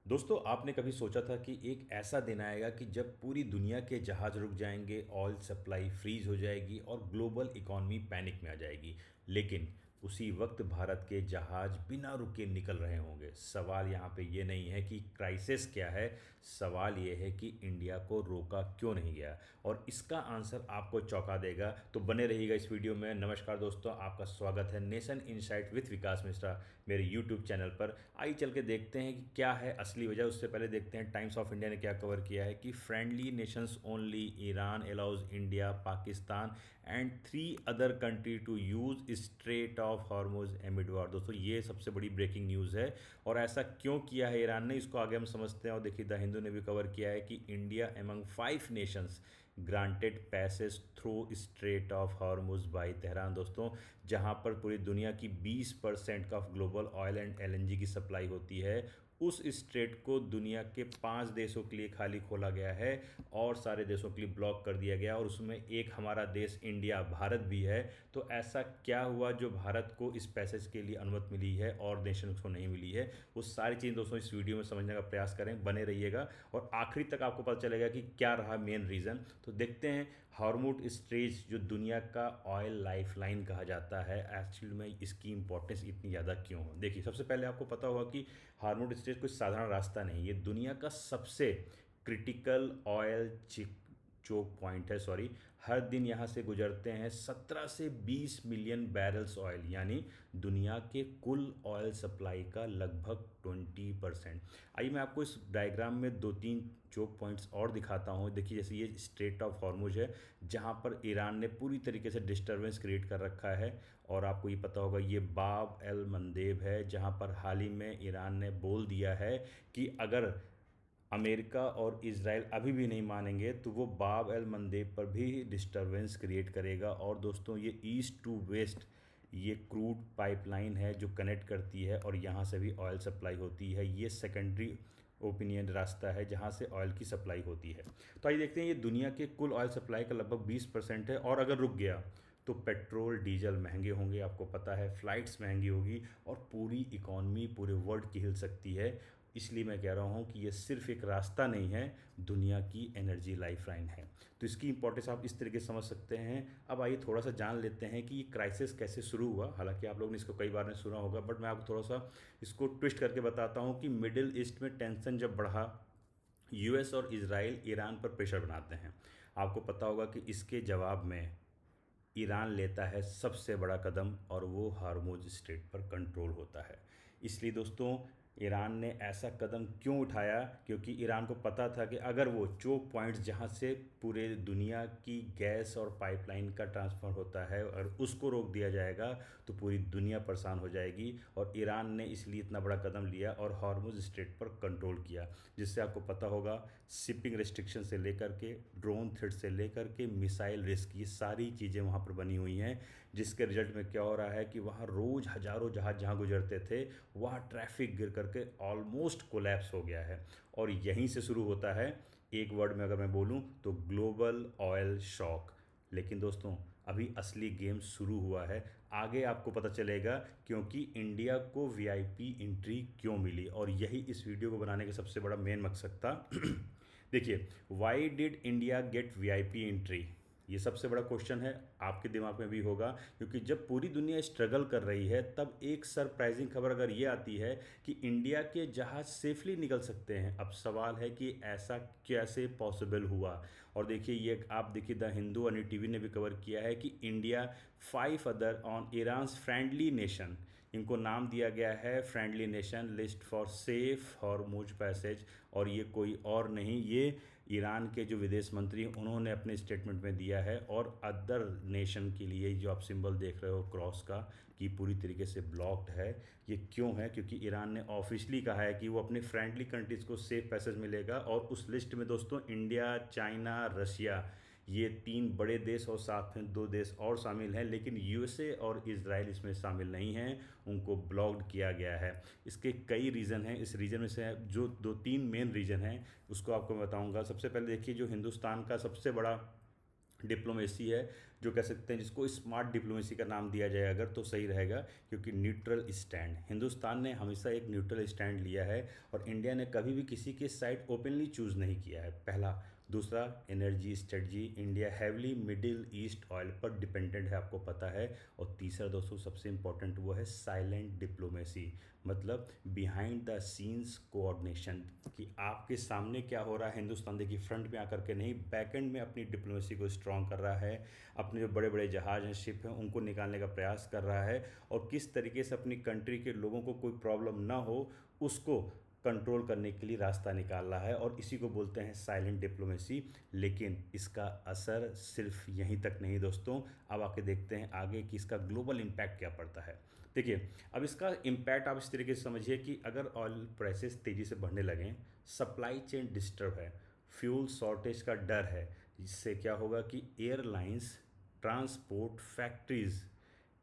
दोस्तों आपने कभी सोचा था कि एक ऐसा दिन आएगा कि जब पूरी दुनिया के जहाज रुक जाएंगे, ऑयल सप्लाई फ्रीज हो जाएगी और ग्लोबल इकॉनमी पैनिक में आ जाएगी। लेकिन उसी वक्त भारत के जहाज बिना रुके निकल रहे होंगे। सवाल यहाँ पे ये नहीं है कि क्राइसिस क्या है, सवाल ये है कि इंडिया को रोका क्यों नहीं गया। और इसका आंसर आपको चौंका देगा, तो बने रहिएगा इस वीडियो में। नमस्कार दोस्तों, आपका स्वागत है नेशन इनसाइट विथ विकास मिश्रा मेरे यूट्यूब चैनल पर। आइए चल के देखते हैं कि क्या है असली वजह। उससे पहले देखते हैं टाइम्स ऑफ इंडिया ने क्या कवर किया है कि friendly nations only, Iran allows India, Pakistan and 3 other country to use strait of Hormuz amid war. दोस्तों ये सबसे बड़ी ब्रेकिंग न्यूज़ है। और ऐसा क्यों किया है ईरान ने, इसको आगे हम समझते हैं। और देखिए द हिंदू ने भी कवर किया है कि India among 5 Nations granted passage through straight of Hormuz by Tehran. दोस्तों जहां पर पूरी दुनिया की 20% का ग्लोबल ऑयल एंड एलएनजी की सप्लाई होती है, उस स्ट्रेट को दुनिया के 5 देशों के लिए खाली खोला गया है और सारे देशों के लिए ब्लॉक कर दिया गया। और उसमें एक हमारा देश इंडिया, भारत भी है। तो ऐसा क्या हुआ जो भारत को इस पैसेज के लिए अनुमति मिली है और नेशन को नहीं मिली है, वो सारी चीज़ दोस्तों इस वीडियो में समझने का प्रयास करें। बने रहिएगा और आखिरी तक आपको पता चलेगा कि क्या रहा मेन रीज़न। तो देखते हैं हॉर्मुज स्ट्रेट जो दुनिया का ऑयल लाइफलाइन कहा जाता है, एक्चुअली में इसकी इंपॉर्टेंस इतनी ज़्यादा क्यों है। देखिए सबसे पहले आपको पता होगा कि हॉर्मुज स्ट्रेट कोई साधारण रास्ता नहीं, ये दुनिया का सबसे क्रिटिकल ऑयल चोक पॉइंट है। सॉरी, हर दिन यहाँ से गुजरते हैं 17 से 20 मिलियन बैरल्स ऑयल, यानी दुनिया के कुल ऑयल सप्लाई का लगभग 20%। आइए मैं आपको इस डायग्राम में 2-3 चोक पॉइंट्स और दिखाता हूँ। देखिए जैसे ये स्ट्रेट ऑफ हॉर्मुज है जहाँ पर ईरान ने पूरी तरीके से डिस्टरबेंस क्रिएट कर रखा है। और आपको ये पता होगा ये बाब एल मंदेब है जहाँ पर हाल ही में ईरान ने बोल दिया है कि अगर अमेरिका और इज़राइल अभी भी नहीं मानेंगे तो वो बाब एल मंदेब पर भी डिस्टरबेंस क्रिएट करेगा। और दोस्तों ये ईस्ट टू वेस्ट ये क्रूड पाइपलाइन है जो कनेक्ट करती है और यहाँ से भी ऑयल सप्लाई होती है। ये सेकेंडरी ओपिनियन रास्ता है जहाँ से ऑयल की सप्लाई होती है। तो आइए देखते हैं, ये दुनिया के कुल ऑयल सप्लाई का लगभग 20% है। और अगर रुक गया तो पेट्रोल डीजल महंगे होंगे, आपको पता है, फ्लाइट्स महंगी होगी और पूरी इकॉनमी पूरे वर्ल्ड की हिल सकती है। इसलिए मैं कह रहा हूँ कि ये सिर्फ एक रास्ता नहीं है, दुनिया की एनर्जी लाइफलाइन है। तो इसकी इंपॉर्टेंस आप इस तरीके से समझ सकते हैं। अब आइए थोड़ा सा जान लेते हैं कि ये क्राइसिस कैसे शुरू हुआ। हालांकि आप लोगों ने इसको कई बार ने सुना होगा, बट मैं आपको थोड़ा सा इसको ट्विस्ट करके बताता हूँ कि मिडिल ईस्ट में टेंशन जब बढ़ा, यूएस और इजराइल ईरान पर प्रेशर बनाते हैं। आपको पता होगा कि इसके जवाब में ईरान लेता है सबसे बड़ा कदम और वो हार्मुज स्ट्रेट पर कंट्रोल होता है। इसलिए दोस्तों ईरान ने ऐसा कदम क्यों उठाया, क्योंकि ईरान को पता था कि अगर वो चोक पॉइंट्स जहाँ से पूरे दुनिया की गैस और पाइपलाइन का ट्रांसफ़र होता है और उसको रोक दिया जाएगा तो पूरी दुनिया परेशान हो जाएगी। और ईरान ने इसलिए इतना बड़ा कदम लिया और हार्मुज स्ट्रेट पर कंट्रोल किया, जिससे आपको पता होगा शिपिंग रिस्ट्रिक्शन से लेकर के ड्रोन थ्रेट से लेकर के मिसाइल रिस्क, ये सारी चीज़ें वहाँ पर बनी हुई हैं। जिसके रिजल्ट में क्या हो रहा है कि वहाँ रोज़ हज़ारों जहाज जहाँ गुजरते थे वहाँ ट्रैफिक गिर करके ऑलमोस्ट कोलैप्स हो गया है। और यहीं से शुरू होता है, एक वर्ड में अगर मैं बोलूँ तो ग्लोबल ऑयल शॉक। लेकिन दोस्तों अभी असली गेम शुरू हुआ है, आगे आपको पता चलेगा क्योंकि इंडिया को वीआईपी एंट्री क्यों मिली। और यही इस वीडियो को बनाने का सबसे बड़ा मेन मकसद था। देखिए, why did India get VIP entry, ये सबसे बड़ा क्वेश्चन है, आपके दिमाग में भी होगा। क्योंकि जब पूरी दुनिया स्ट्रगल कर रही है तब एक सरप्राइजिंग खबर अगर ये आती है कि इंडिया के जहाज सेफली निकल सकते हैं। अब सवाल है कि ऐसा कैसे पॉसिबल हुआ। और देखिए ये आप देखिए द हिंदू और टीवी ने भी कवर किया है कि India 5 other on Iran friendly nation, इनको नाम दिया गया है friendly nation list for safe Hormuz passage. और ये कोई और नहीं, ये ईरान के जो विदेश मंत्री उन्होंने अपने स्टेटमेंट में दिया है। और अदर नेशन के लिए जो आप सिंबल देख रहे हो क्रॉस का, कि पूरी तरीके से ब्लॉक्ड है। ये क्यों है, क्योंकि ईरान ने ऑफिशियली कहा है कि वो अपने फ्रेंडली कंट्रीज़ को सेफ पैसेज मिलेगा। और उस लिस्ट में दोस्तों इंडिया, चाइना, रशिया, ये 3 बड़े देश और साथ में 2 देश और शामिल हैं। लेकिन यूएसए और इजराइल इसमें शामिल नहीं हैं, उनको ब्लॉक्ड किया गया है। इसके कई रीज़न हैं, इस रीजन में से जो 2-3 मेन रीज़न हैं उसको आपको मैं बताऊंगा। सबसे पहले देखिए, जो हिंदुस्तान का सबसे बड़ा डिप्लोमेसी है, जो कह सकते हैं जिसको स्मार्ट डिप्लोमेसी का नाम दिया जाए अगर, तो सही रहेगा, क्योंकि न्यूट्रल स्टैंड, हिंदुस्तान ने हमेशा एक न्यूट्रल स्टैंड लिया है और इंडिया ने कभी भी किसी के साइड ओपनली चूज़ नहीं किया है, पहला। दूसरा, energy strategy, India heavily middle east oil पर डिपेंडेंट है, आपको पता है। और तीसरा दोस्तों सबसे इंपॉर्टेंट वो है साइलेंट डिप्लोमेसी, मतलब बिहाइंड द सीन्स कोऑर्डिनेशन, कि आपके सामने क्या हो रहा है, हिंदुस्तान देखिए फ्रंट में आकर के नहीं, बैक एंड में अपनी डिप्लोमेसी को स्ट्रॉन्ग कर रहा है, अपने जो बड़े बड़े जहाज हैं, शिप हैं, उनको निकालने का प्रयास कर रहा है, और किस तरीके से अपनी कंट्री के लोगों को कोई प्रॉब्लम ना हो उसको कंट्रोल करने के लिए रास्ता निकाल रहा है, और इसी को बोलते हैं साइलेंट डिप्लोमेसी। लेकिन इसका असर सिर्फ यहीं तक नहीं दोस्तों, अब आके देखते हैं आगे कि इसका ग्लोबल इम्पैक्ट क्या पड़ता है। देखिए, अब इसका इम्पैक्ट आप इस तरीके से समझिए कि अगर ऑयल प्राइसेस तेज़ी से बढ़ने लगें, सप्लाई चेन डिस्टर्ब है, फ्यूल शॉर्टेज का डर है, जिससे क्या होगा कि airlines, transport, factories,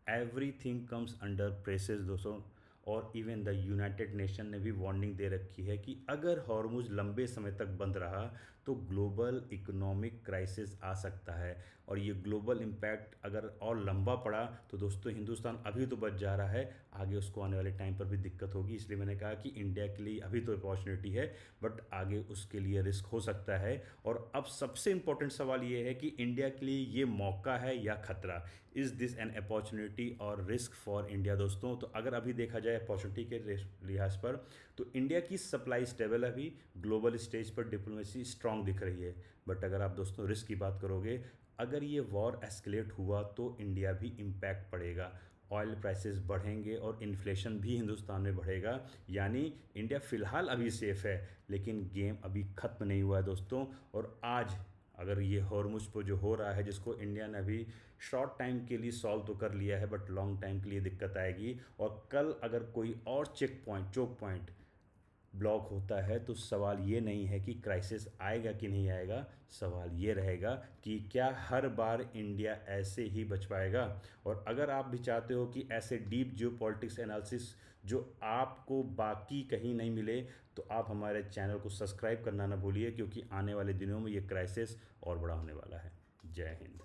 everything comes under presses दोस्तों। और इवन द यूनाइटेड नेशन ने भी वार्निंग दे रखी है कि अगर हॉर्मुज लंबे समय तक बंद रहा तो ग्लोबल इकोनॉमिक क्राइसिस आ सकता है, और ये ग्लोबल इम्पैक्ट अगर और लंबा पड़ा तो दोस्तों हिंदुस्तान अभी तो बच जा रहा है, आगे उसको आने वाले टाइम पर भी दिक्कत होगी। इसलिए मैंने कहा कि इंडिया के लिए अभी तो अपॉर्चुनिटी है, बट आगे उसके लिए रिस्क हो सकता है। और अब सबसे इंपॉर्टेंट सवाल ये है कि इंडिया के लिए ये मौका है या खतरा, इज़ दिस एन अपॉर्चुनिटी और रिस्क फॉर इंडिया दोस्तों। तो अगर अभी देखा जाए अपॉर्चुनिटी के लिहाज पर, तो इंडिया की सप्लाई स्टेबल है, अभी ग्लोबल स्टेज पर डिप्लोमेसी स्ट्रांग दिख रही है। बट अगर आप दोस्तों रिस्क की बात करोगे, अगर ये वॉर एस्केलेट हुआ तो इंडिया भी इम्पैक्ट पड़ेगा, ऑयल प्राइसेस बढ़ेंगे और इन्फ्लेशन भी हिंदुस्तान में बढ़ेगा। यानी इंडिया फ़िलहाल अभी सेफ़ है, लेकिन गेम अभी ख़त्म नहीं हुआ है दोस्तों। और आज अगर ये हॉर्मुज पर जो हो रहा है, जिसको इंडिया ने अभी शॉर्ट टाइम के लिए सॉल्व तो कर लिया है, बट लॉन्ग टाइम के लिए दिक्कत आएगी। और कल अगर कोई और चोक पॉइंट ब्लॉक होता है तो सवाल ये नहीं है कि क्राइसिस आएगा कि नहीं आएगा, सवाल ये रहेगा कि क्या हर बार इंडिया ऐसे ही बच पाएगा। और अगर आप भी चाहते हो कि ऐसे डीप जियो पॉलिटिक्स एनालिसिस जो आपको बाकी कहीं नहीं मिले, तो आप हमारे चैनल को सब्सक्राइब करना ना भूलिए, क्योंकि आने वाले दिनों में ये क्राइसिस और बड़ा होने वाला है। जय हिंद।